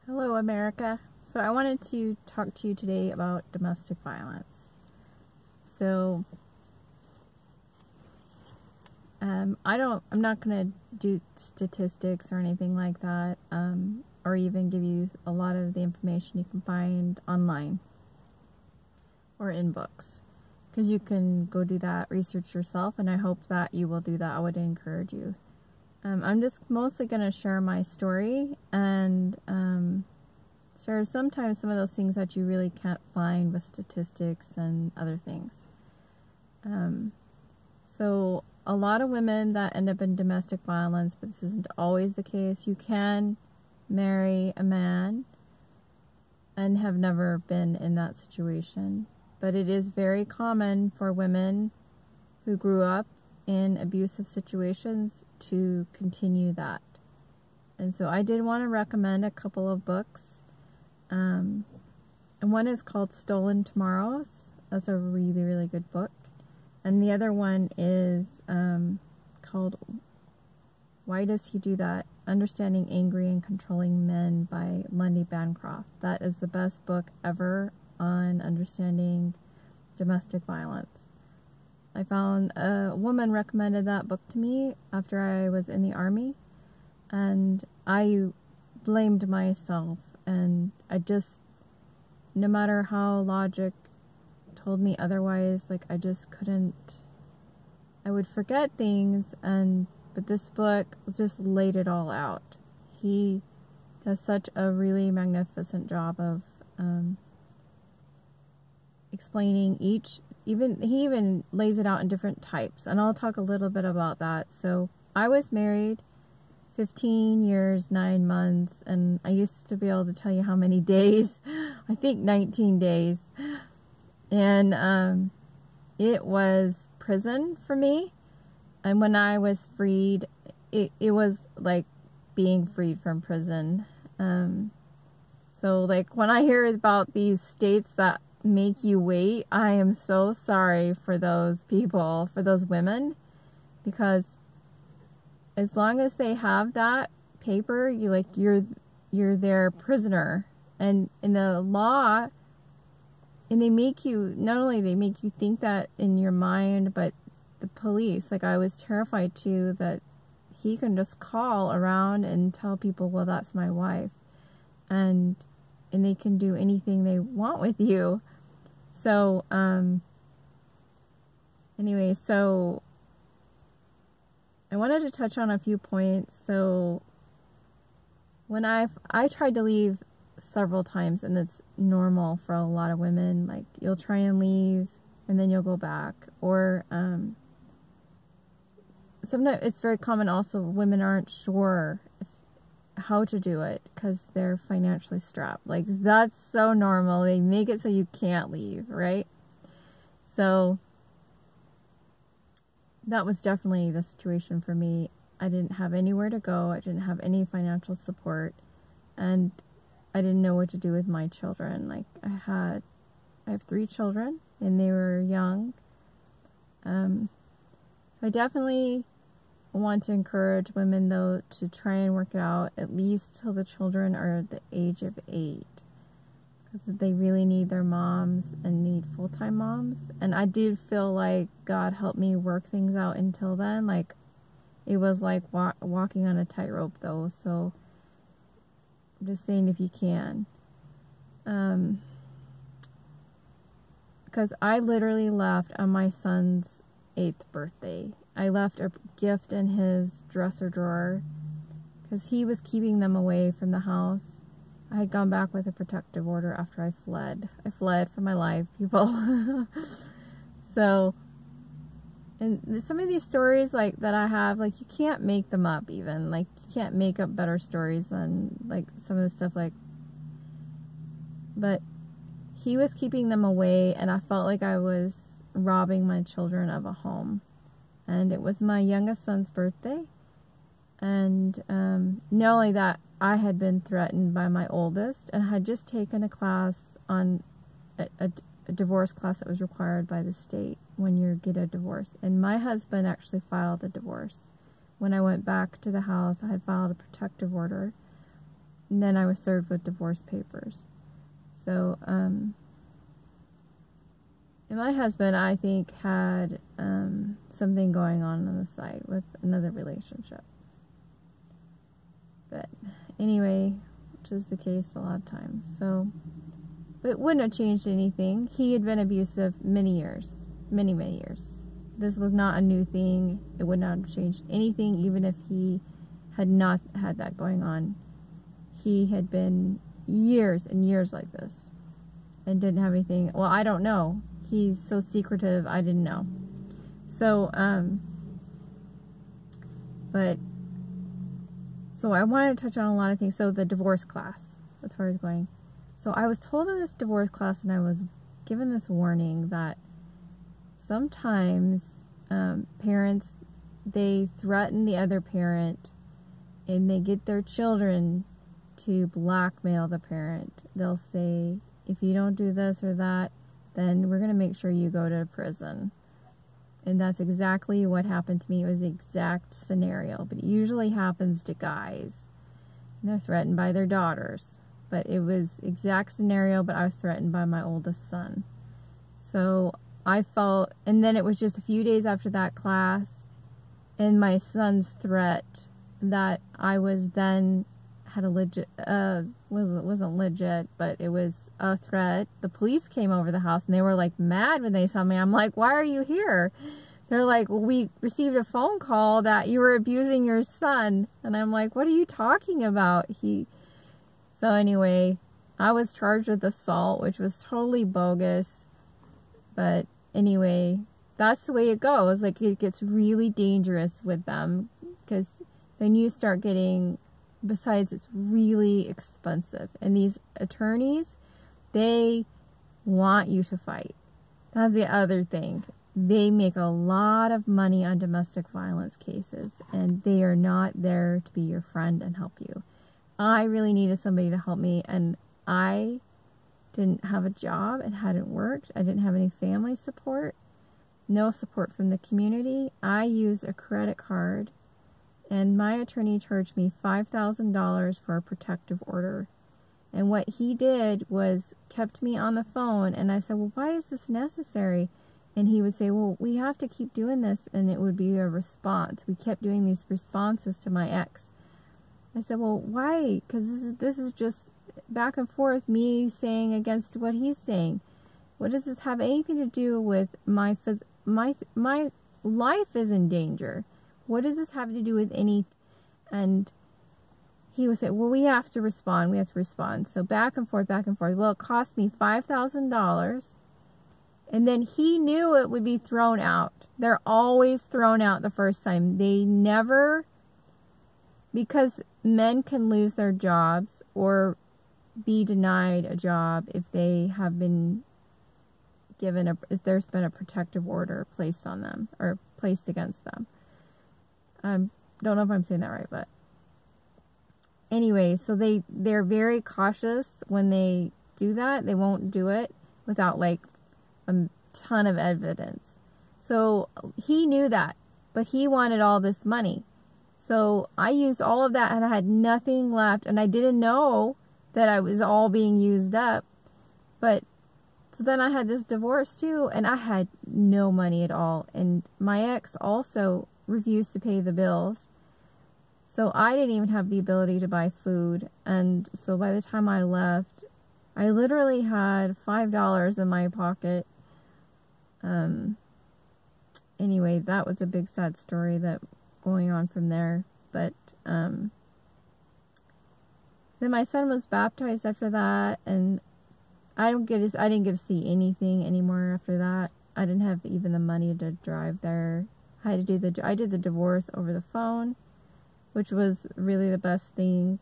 Hello, America. So I wanted to talk to you today about domestic violence. So I'm not going to do statistics or anything like that, or even give you a lot of the information you can find online or in books, because you can go do that research yourself, and I hope that you will do that. I would encourage you. I'm just mostly going to share my story and share sometimes some of those things that you really can't find with statistics and other things. So a lot of women that end up in domestic violence, but this isn't always the case. You can marry a man and have never been in that situation, but it is very common for women who grew up in abusive situations to continue that. And so I did want to recommend a couple of books. And one is called Stolen Tomorrows. That's a really, really good book. And the other one is called Why Does He Do That? Understanding Angry and Controlling Men by Lonnie Bancroft. That is the best book ever on understanding domestic violence. I found a woman recommended that book to me after I was in the Army, and I blamed myself, and I just, no matter how logic told me otherwise, like, I just couldn't, I would forget things, but this book just laid it all out. He does such a really magnificent job of explaining each, he even lays it out in different types, and I'll talk a little bit about that. So I was married 15 years, 9 months, and I used to be able to tell you how many days, I think 19 days, and it was prison for me. And when I was freed, it was like being freed from prison. So like when I hear about these states that make you wait, I am so sorry for those people, for those women, because as long as they have that paper, you're their prisoner. And in the law, and they make you, not only they make you think that in your mind, but the police, like I was terrified too, that he can just call around and tell people, well, that's my wife, and they can do anything they want with you. So anyway, so I wanted to touch on a few points. So when I tried to leave several times, and it's normal for a lot of women, like you'll try and leave and then you'll go back, or sometimes it's very common also, women aren't sure how to do it because they're financially strapped. Like, that's so normal. They make it so you can't leave, right? So that was definitely the situation for me. I didn't have anywhere to go. I didn't have any financial support, and I didn't know what to do with my children. Like, I have 3 children, and they were young. So I definitely want to encourage women, though, to try and work it out at least till the children are the age of 8, because they really need their moms and need full-time moms. And I do feel like God helped me work things out until then. Like, it was like walking on a tightrope, though. So I'm just saying, if you can, because I literally left on my son's 8th birthday. I left a gift in his dresser drawer because he was keeping them away from the house. I had gone back with a protective order after I fled. I fled for my life, people. So, and some of these stories like that I have, like, you can't make them up even. Like, you can't make up better stories than like some of the stuff, like, but he was keeping them away, and I felt like I was robbing my children of a home. And it was my youngest son's birthday, and not only that, I had been threatened by my oldest, and had just taken a class on a divorce class that was required by the state when you get a divorce. And my husband actually filed a divorce. When I went back to the house, I had filed a protective order. And then I was served with divorce papers. So, and my husband, I think, had something going on the side with another relationship. But anyway, which is the case a lot of times. So, but it wouldn't have changed anything. He had been abusive many years. Many, many years. This was not a new thing. It would not have changed anything, even if he had not had that going on. He had been years and years like this and didn't have anything. Well, I don't know. He's so secretive, I didn't know. So, so I wanted to touch on a lot of things. So the divorce class, that's where I was going. So I was told in this divorce class, and I was given this warning that sometimes parents, they threaten the other parent and they get their children to blackmail the parent. They'll say, if you don't do this or that, then we're going to make sure you go to prison. And that's exactly what happened to me. It was the exact scenario. But it usually happens to guys. And they're threatened by their daughters. But it was exact scenario, but I was threatened by my oldest son. So I felt, and then it was just a few days after that class, and my son's threat that I was then had a legit, wasn't legit, but it was a threat. The police came over the house and they were like mad when they saw me. I'm like, why are you here? They're like, well, we received a phone call that you were abusing your son. And I'm like, what are you talking about? So anyway, I was charged with assault, which was totally bogus. But anyway, that's the way it goes. Like, it gets really dangerous with them, because then you start getting, besides, it's really expensive. And these attorneys, they want you to fight. That's the other thing. They make a lot of money on domestic violence cases, and they are not there to be your friend and help you. I really needed somebody to help me, and I didn't have a job. It hadn't worked. I didn't have any family support, no support from the community. I used a credit card, and my attorney charged me $5,000 for a protective order. And what he did was kept me on the phone, and I said, well, why is this necessary? And he would say, well, we have to keep doing this, and it would be a response. We kept doing these responses to my ex. I said, well, why? Because this is just back and forth, me saying against what he's saying. What does this have anything to do with my life is in danger? What does this have to do with any? And he would say, well, we have to respond. We have to respond. So back and forth, back and forth. Well, it cost me $5,000. And then he knew it would be thrown out. They're always thrown out the first time. They never, because men can lose their jobs or be denied a job if they have been given if there's been a protective order placed on them or placed against them. Don't know if I'm saying that right, but anyway, so they're very cautious when they do that. They won't do it without like a ton of evidence. So he knew that, but he wanted all this money. So I used all of that, and I had nothing left, and I didn't know that I was all being used up. But so then I had this divorce too, and I had no money at all. And my ex also refused to pay the bills. So I didn't even have the ability to buy food. And so by the time I left, I literally had $5 in my pocket. Anyway, that was a big sad story that going on from there. But then my son was baptized after that, and I didn't get to see anything anymore after that. I didn't have even the money to drive there. I did the divorce over the phone, which was really the best thing,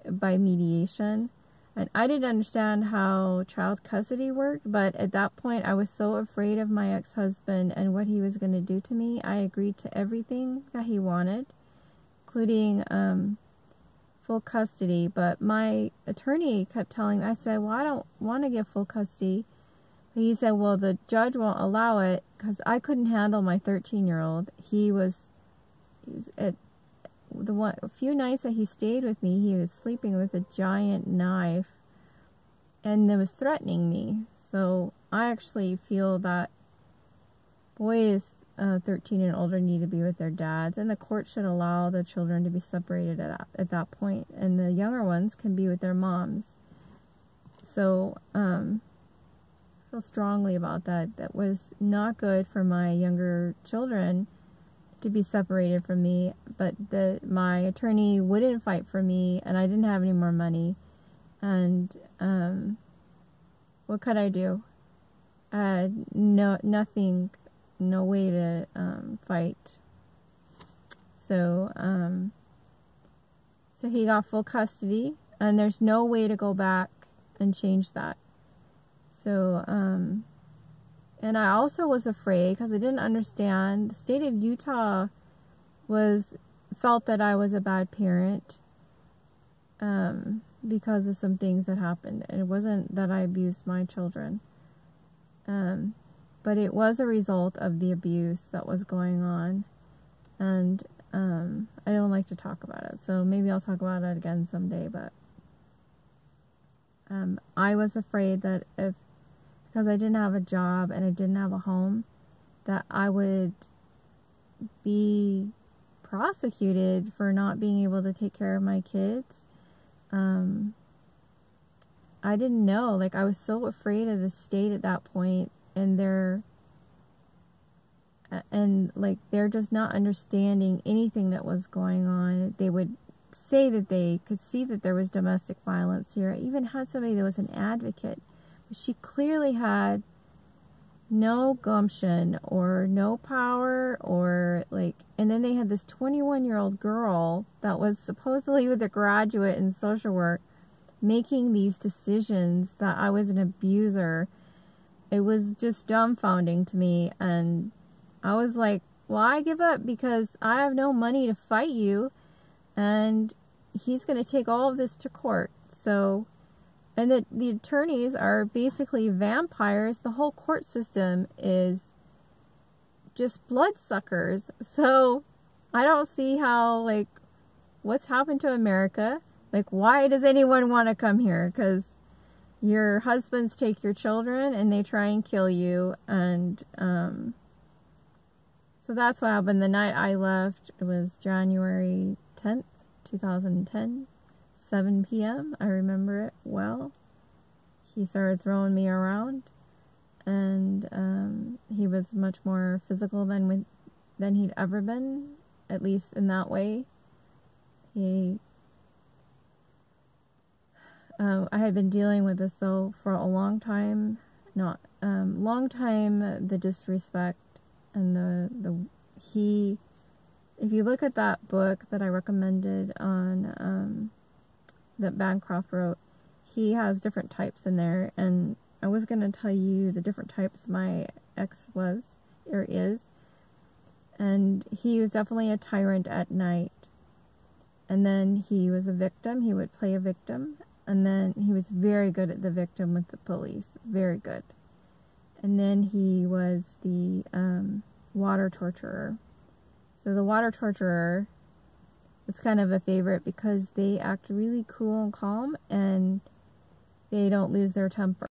by mediation. And I didn't understand how child custody worked, but at that point I was so afraid of my ex-husband and what he was going to do to me. I agreed to everything that he wanted, including full custody. But my attorney kept telling me, I said, well, I don't want to give full custody. But he said, well, the judge won't allow it because I couldn't handle my 13-year-old. a few nights that he stayed with me, he was sleeping with a giant knife and it was threatening me. So I actually feel that boys 13 and older need to be with their dads, and the court should allow the children to be separated at that point, and the younger ones can be with their moms. So I feel strongly about that. That was not good for my younger children to be separated from me, but my attorney wouldn't fight for me, and I didn't have any more money, and what could I do? Nothing. No way to fight. So so he got full custody, and there's no way to go back and change that. So and I also was afraid because I didn't understand. The state of Utah felt that I was a bad parent because of some things that happened, and it wasn't that I abused my children. But it was a result of the abuse that was going on, and I don't like to talk about it, so maybe I'll talk about it again someday. But I was afraid that because I didn't have a job and I didn't have a home, that I would be prosecuted for not being able to take care of my kids. I didn't know, like, I was so afraid of the state at that point, and they're just not understanding anything that was going on. They would say that they could see that there was domestic violence here. I even had somebody that was an advocate, but she clearly had no gumption or no power, or and then they had this 21-year-old girl that was supposedly with a graduate in social work making these decisions that I was an abuser. It was just dumbfounding to me, and I was like, well, I give up because I have no money to fight you, and he's going to take all of this to court. So, and the attorneys are basically vampires. The whole court system is just bloodsuckers. So I don't see how, what's happened to America? Why does anyone want to come here? Because your husbands take your children and they try and kill you. And so that's what happened. The night I left, it was January 10th, 2010, 7 p.m. I remember it well. He started throwing me around, and he was much more physical than he'd ever been, at least in that way. I had been dealing with this though for a long time. The disrespect and if you look at that book that I recommended on that Bancroft wrote, he has different types in there, and I was going to tell you the different types my ex was or is. And he was definitely a tyrant at night, and then he was a victim. He would play a victim. And then he was very good at the victim with the police. Very good. And then he was the water torturer. So the water torturer, it's kind of a favorite because they act really cool and calm, and they don't lose their temper.